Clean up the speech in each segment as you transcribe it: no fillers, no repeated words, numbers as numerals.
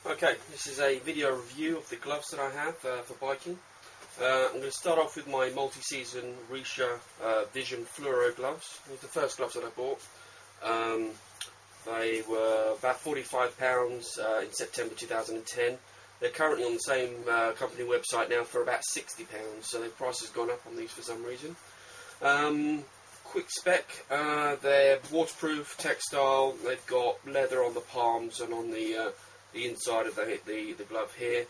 Okay, this is a video review of the gloves that I have for biking. I'm going to start off with my multi-season Richa Vision Fluro gloves. These are the first gloves that I bought. They were about £45 in September 2010. They're currently on the same company website now for about £60, so the price has gone up on these for some reason. Quick spec, they're waterproof, textile, they've got leather on the palms and on the inside of the glove here.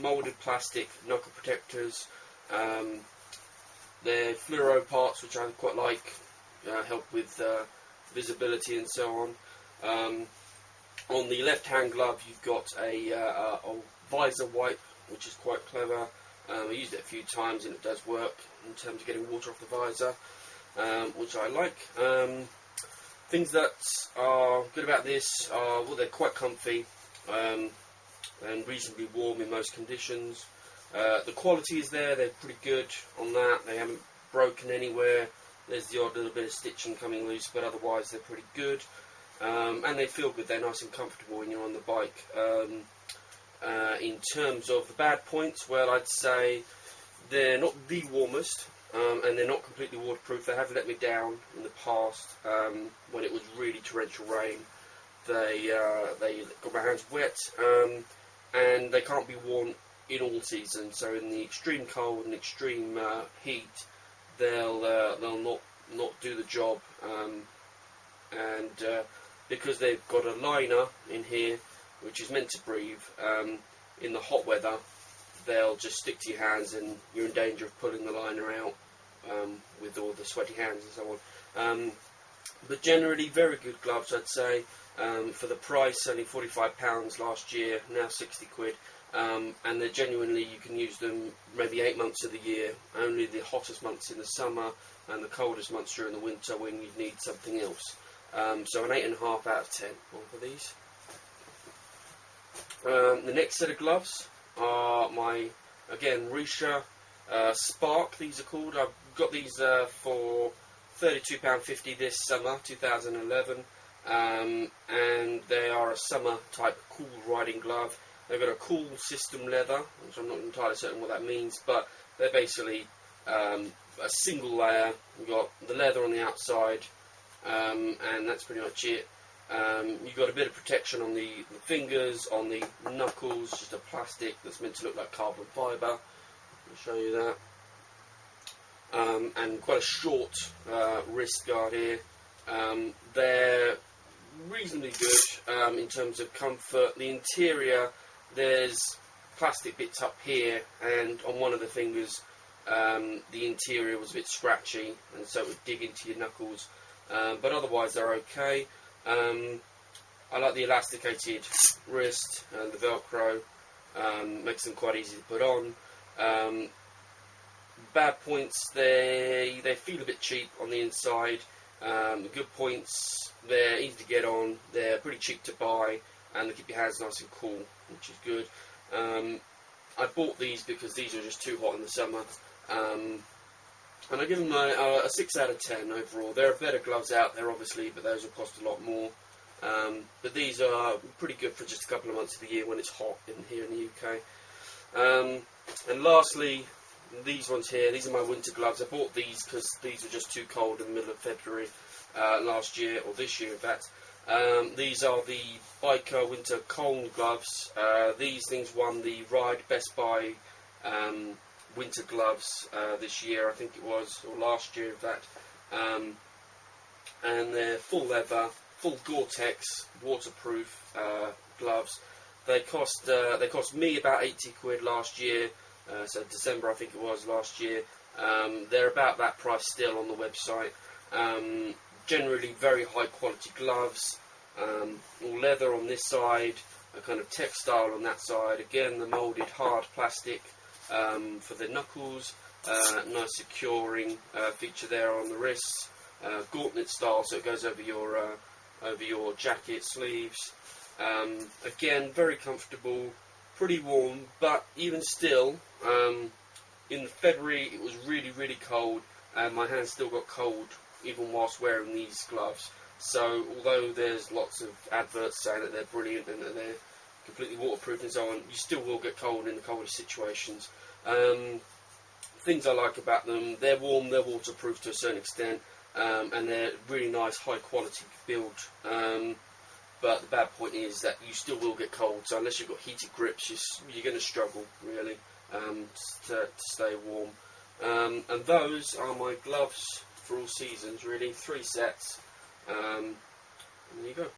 Moulded plastic knuckle protectors. They're fluoro parts, which I quite like, help with visibility and so on. On the left hand glove you've got a visor wipe, which is quite clever. I used it a few times and it does work in terms of getting water off the visor, which I like. Things that are good about this are, well, they're quite comfy and reasonably warm in most conditions. The quality is there, they're pretty good on that, they haven't broken anywhere. There's the odd little bit of stitching coming loose, but otherwise they're pretty good. And they feel good, they're nice and comfortable when you're on the bike. In terms of the bad points, well, I'd say they're not the warmest, and they're not completely waterproof. They have let me down in the past when it was really torrential rain. They got my hands wet, and they can't be worn in all seasons. So in the extreme cold and extreme heat, they'll not do the job. Because they've got a liner in here which is meant to breathe, in the hot weather they'll just stick to your hands and you're in danger of pulling the liner out with all the sweaty hands and so on. But generally very good gloves, I'd say. For the price, only £45 last year, now 60 quid, and they're genuinely, you can use them maybe 8 months of the year, only the hottest months in the summer and the coldest months during the winter when you need something else. So an 8.5 out of 10 for these. The next set of gloves are my, again, Richa Spark, these are called. I've got these for £32.50 this summer, 2011, and they are a summer type cool riding glove. They've got a cool system leather, which I'm not entirely certain what that means, but they're basically a single layer. You've got the leather on the outside, and that's pretty much it. You've got a bit of protection on the fingers, on the knuckles, just a plastic that's meant to look like carbon fibre. I'll show you that. And quite a short wrist guard here. They're reasonably good in terms of comfort. The interior, there's plastic bits up here, and on one of the fingers the interior was a bit scratchy, and so it would dig into your knuckles. But otherwise they're okay. I like the elasticated wrist and the Velcro, makes them quite easy to put on. Bad points, they feel a bit cheap on the inside. Good points, they're easy to get on, they're pretty cheap to buy, and they keep your hands nice and cool, which is good. I bought these because these are just too hot in the summer. And I give them a 6 out of 10 overall. There are better gloves out there, obviously, but those will cost a lot more. But these are pretty good for just a couple of months of the year when it's hot here in the UK. And lastly, these ones here, these are my winter gloves. I bought these because these were just too cold in the middle of February last year, or this year in fact. These are the Biker Koln gloves. These things won the Ride Best Buy winter gloves this year, I think it was, or last year in fact. And they're full leather, full Gore-Tex, waterproof gloves. They cost me about 80 quid last year, so December I think it was last year. They're about that price still on the website. Generally very high quality gloves, all leather on this side, a kind of textile on that side. Again, the moulded hard plastic for the knuckles, nice securing feature there on the wrists, gauntlet style, so it goes over your jacket sleeves. Again, very comfortable, pretty warm, but even still, in February it was really cold, and my hands still got cold even whilst wearing these gloves. So although there's lots of adverts saying that they're brilliant and that completely waterproof and so on, you still will get cold in the coldest situations. Things I like about them, they're warm, they're waterproof to a certain extent, and they're really nice, high quality build. But the bad point is that you still will get cold, so unless you've got heated grips, you're going to struggle, really, to stay warm. And those are my gloves for all seasons, really, 3 sets. And there you go.